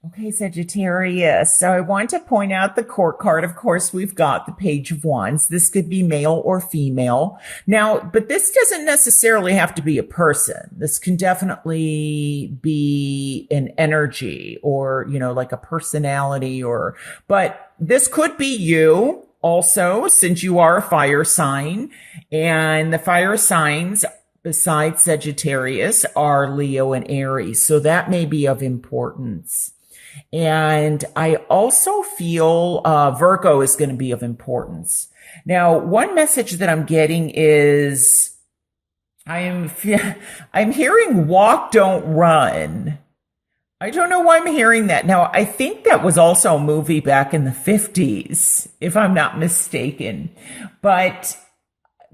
Okay, Sagittarius. So I want to point out the court card. Of course, we've got the Page of Wands. This could be male or female. Now, but this doesn't necessarily have to be a person. This can definitely be an energy or, like a personality but this could be you also, since you are a fire sign, and the fire signs besides Sagittarius are Leo and Aries. So that may be of importance. And I also feel Virgo is going to be of importance. Now, one message that I'm getting is I'm hearing walk, don't run. I don't know why I'm hearing that. Now, I think that was also a movie back in the 50s, if I'm not mistaken. But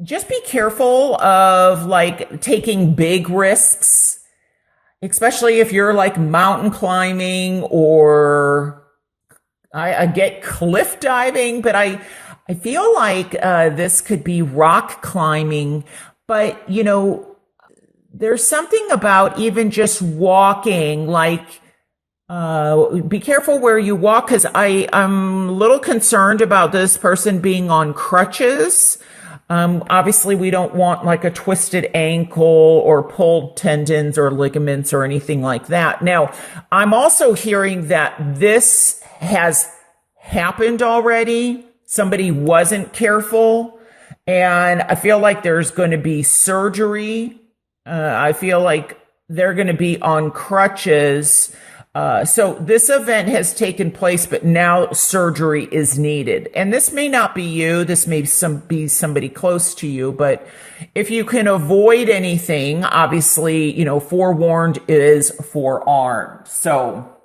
just be careful of taking big risks, especially if you're mountain climbing or I get cliff diving, but I feel like this could be rock climbing. But, there's something about even just walking, be careful where you walk, because I'm a little concerned about this person being on crutches. Obviously we don't want a twisted ankle or pulled tendons or ligaments or anything like that. Now, I'm also hearing that this has happened already. Somebody wasn't careful, and I feel like there's going to be surgery. I feel like they're going to be on crutches. So this event has taken place, but now surgery is needed. And this may not be you. This may be somebody close to you. But if you can avoid anything, obviously, forewarned is forearmed. So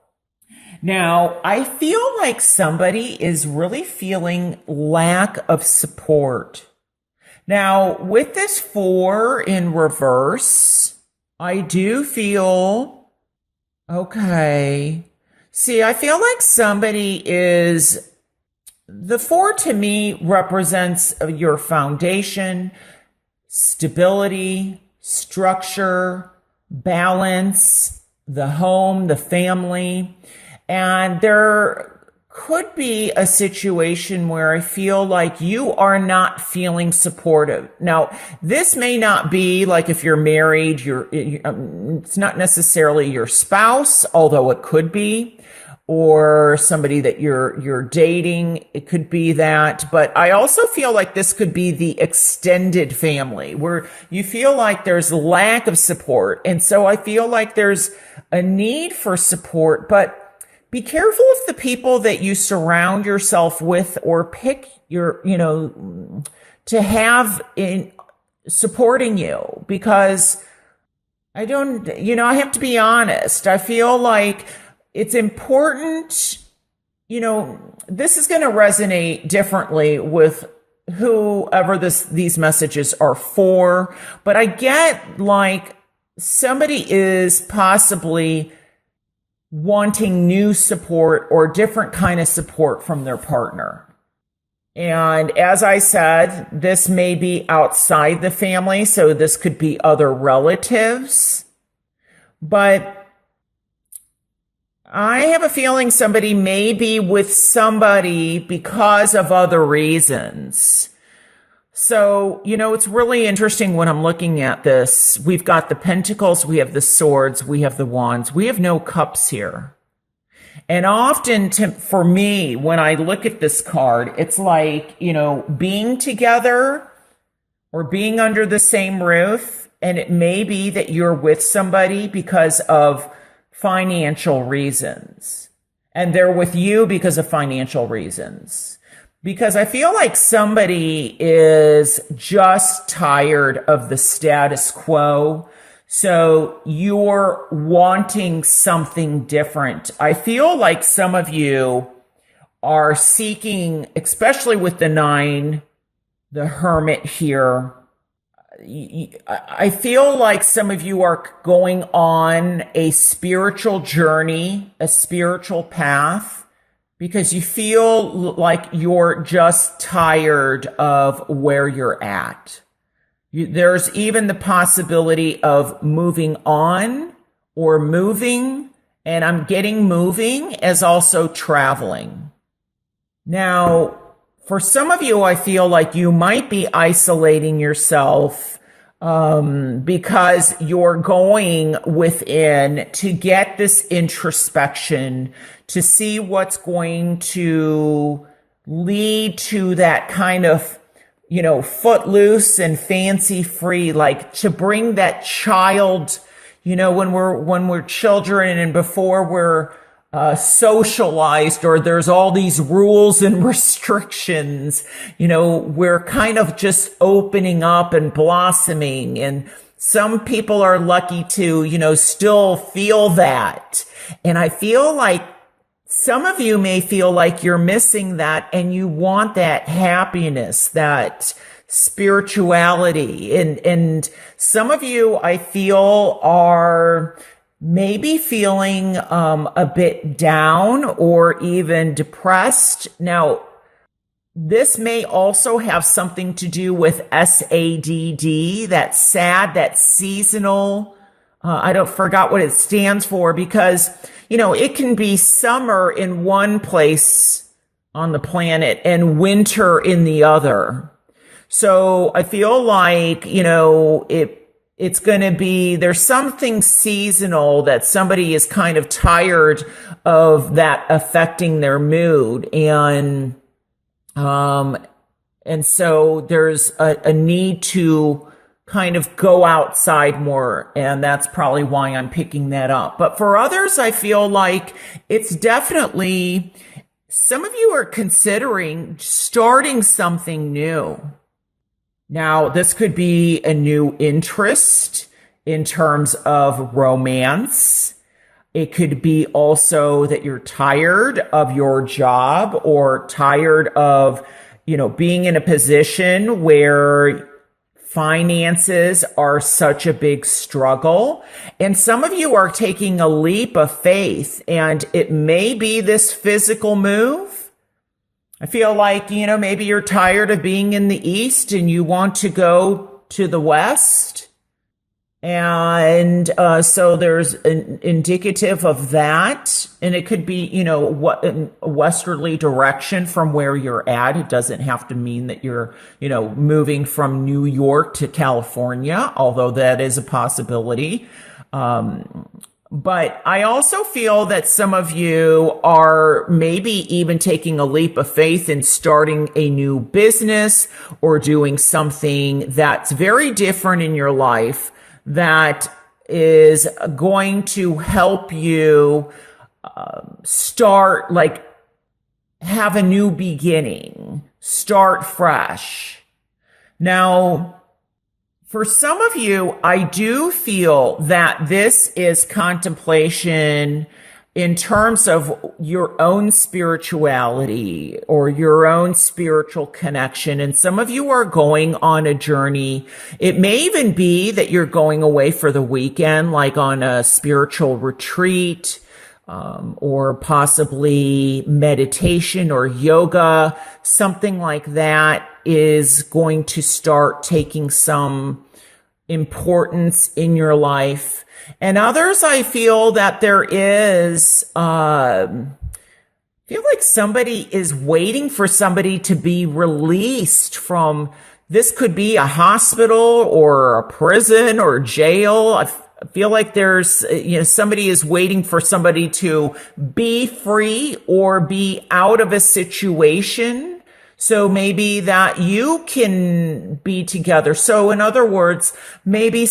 now I feel like somebody is really feeling lack of support. Now, with this 4 in reverse, I do feel, okay. See, I feel like the 4 to me represents your foundation, stability, structure, balance, the home, the family. And there could be a situation where I feel like you are not feeling supportive. Now, this may not be if you're married, it's not necessarily your spouse, although it could be, or somebody that you're dating. It could be that, but I also feel like this could be the extended family where you feel like there's lack of support. And so I feel like there's a need for support, but be careful of the people that you surround yourself with or pick to have in supporting you, because I have to be honest. I feel like it's important, this is going to resonate differently with whoever these messages are for, but I get somebody is possibly wanting new support or different kind of support from their partner. And as I said, this may be outside the family, so this could be other relatives. But I have a feeling somebody may be with somebody because of other reasons. So, it's really interesting when I'm looking at this. We've got the pentacles, we have the swords, we have the wands, we have no cups here. And often for me, when I look at this card, it's being together or being under the same roof. And it may be that you're with somebody because of financial reasons, and they're with you because of financial reasons. Because I feel like somebody is just tired of the status quo. So you're wanting something different. I feel like some of you are seeking, especially with the 9, the Hermit here. I feel like some of you are going on a spiritual journey, a spiritual path, because you feel like you're just tired of where you're at. There's even the possibility of moving on or moving And I'm getting moving as also traveling. Now, for some of you, I feel like you might be isolating yourself because you're going within to get this introspection to see what's going to lead to that kind of, footloose and fancy free, like to bring that child, when we're children and before we're socialized, or there's all these rules and restrictions, we're kind of just opening up and blossoming. And some people are lucky to, still feel that. And I feel like some of you may feel like you're missing that and you want that happiness, that spirituality. And some of you, I feel, are maybe feeling a bit down or even depressed. Now, this may also have something to do with SADD, that sad, that seasonal. I don't forgot what it stands for, because, it can be summer in one place on the planet and winter in the other. So I feel like, it's going to be, there's something seasonal that somebody is kind of tired of that affecting their mood. And so there's a need to kind of go outside more. And that's probably why I'm picking that up. But for others, I feel like it's definitely, some of you are considering starting something new. Now, this could be a new interest in terms of romance. It could be also that you're tired of your job or tired of, being in a position where finances are such a big struggle. And some of you are taking a leap of faith, and it may be this physical move. I feel like, maybe you're tired of being in the East and you want to go to the West. And so there's an indicative of that. And it could be, what a westerly direction from where you're at. It doesn't have to mean that you're, moving from New York to California, although that is a possibility. But I also feel that some of you are maybe even taking a leap of faith in starting a new business or doing something that's very different in your life that is going to help you start, like, have a new beginning, start fresh. Now, for some of you, I do feel that this is contemplation in terms of your own spirituality or your own spiritual connection. And some of you are going on a journey. It may even be that you're going away for the weekend, like on a spiritual retreat, or possibly meditation or yoga. Something like that is going to start taking some importance in your life. And others, I feel that there is, I feel like somebody is waiting for somebody to be released from, this could be a hospital or a prison or jail. I feel like there's, somebody is waiting for somebody to be free or be out of a situation. So maybe that you can be together. So in other words, maybe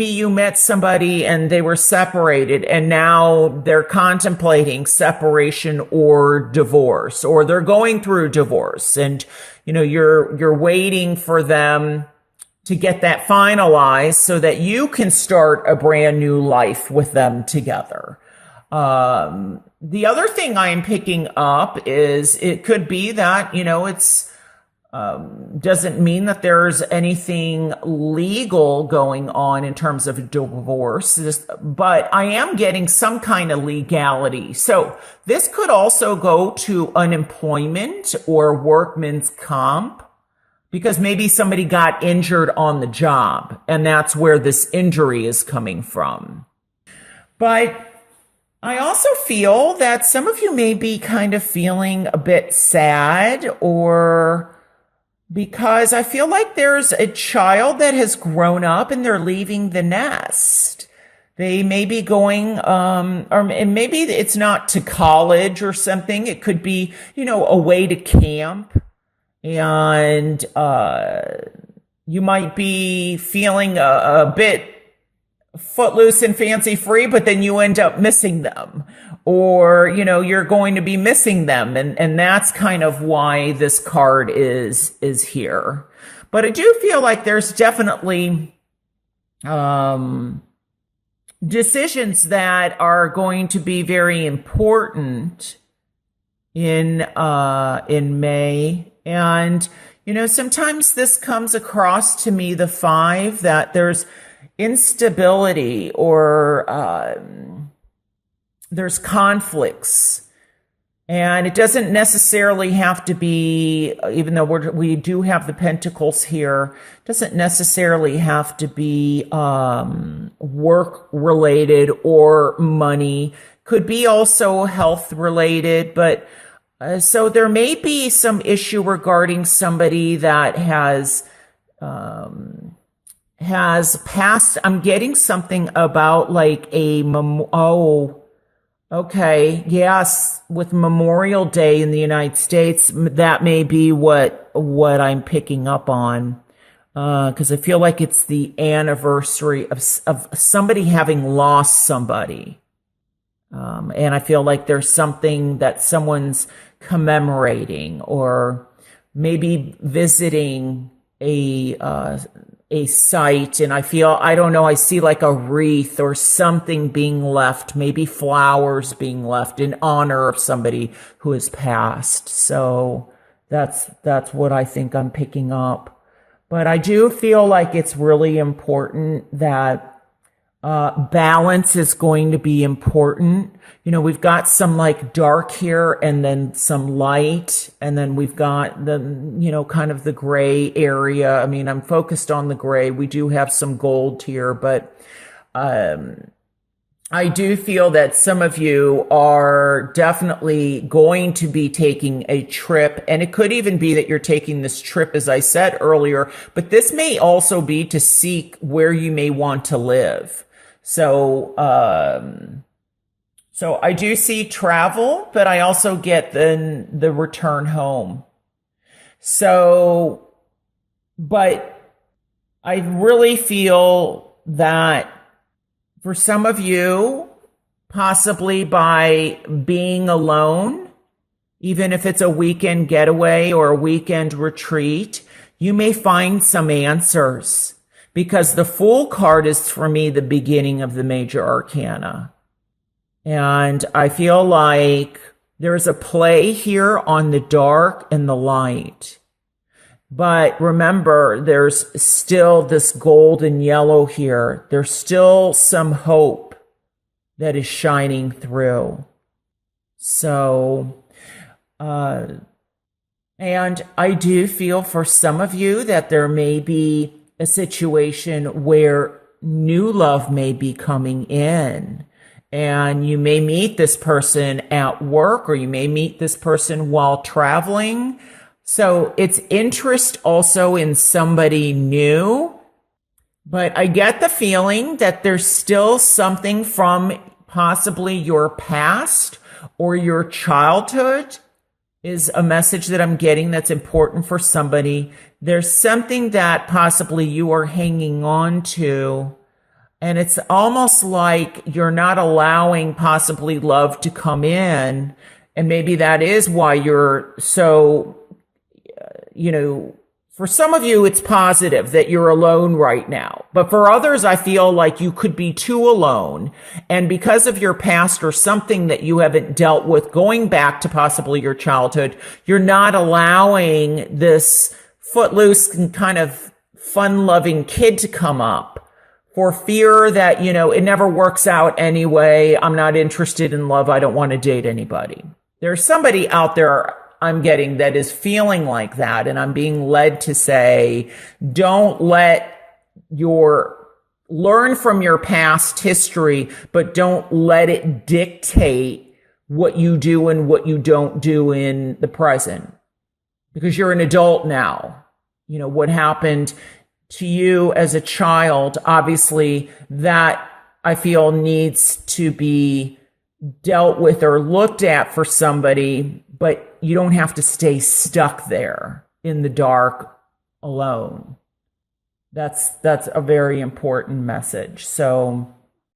you met somebody and they were separated and now they're contemplating separation or divorce, or they're going through divorce, and, you're waiting for them to get that finalized so that you can start a brand new life with them together. The other thing I am picking up is it could be that, it's, doesn't mean that there's anything legal going on in terms of divorce, but I am getting some kind of legality. So this could also go to unemployment or workman's comp, because maybe somebody got injured on the job and that's where this injury is coming from. But I also feel that some of you may be kind of feeling a bit sad, or because I feel like there's a child that has grown up and they're leaving the nest. They may be going, and maybe it's not to college or something. It could be, away to camp. And you might be feeling a bit footloose and fancy free, but then you end up missing them, or you're going to be missing them, and that's kind of why this card is here. But I do feel like there's definitely decisions that are going to be very important in May. And sometimes this comes across to me, the 5, that there's instability, or there's conflicts. And it doesn't necessarily have to be, even though we do have the pentacles here, doesn't necessarily have to be work related or money. Could be also health related, but so there may be some issue regarding somebody that has passed. I'm getting something about like okay, yes, with Memorial Day in the United States, that may be what I'm picking up on, because I feel like it's the anniversary of somebody having lost somebody, and I feel like there's something that someone's commemorating, or maybe visiting a site, and I don't know, I see like a wreath or something being left, maybe flowers being left in honor of somebody who has passed. So that's what I think I'm picking up. But I do feel like it's really important that balance is going to be important. We've got some like dark here, and then some light, and then we've got the, kind of the gray area. I mean, I'm focused on the gray. We do have some gold here, but I do feel that some of you are definitely going to be taking a trip, and it could even be that you're taking this trip, as I said earlier, but this may also be to seek where you may want to live. So I do see travel, but I also get the return home. So, but I really feel that for some of you, possibly by being alone, even if it's a weekend getaway or a weekend retreat, you may find some answers, because the Fool card is, for me, the beginning of the major arcana. And I feel like there's a play here on the dark and the light. But remember, there's still this gold and yellow here. There's still some hope that is shining through. So, and I do feel for some of you that there may be a situation where new love may be coming in. And you may meet this person at work, or you may meet this person while traveling. So it's interest also in somebody new. But I get the feeling that there's still something from possibly your past or your childhood is a message that I'm getting that's important for somebody. There's something that possibly you are hanging on to, and it's almost like you're not allowing possibly love to come in. And maybe that is why you're so, for some of you, it's positive that you're alone right now. But for others, I feel like you could be too alone. And because of your past or something that you haven't dealt with, going back to possibly your childhood, you're not allowing this footloose and kind of fun-loving kid to come up, for fear that, it never works out anyway. I'm not interested in love. I don't want to date anybody. There's somebody out there I'm getting that is feeling like that. And I'm being led to say, don't let your learn from your past history, but don't let it dictate what you do and what you don't do in the present. Because you're an adult now. You know, what happened to you as a child, obviously, that I feel needs to be dealt with or looked at for somebody, but you don't have to stay stuck there in the dark alone. That's a very important message. So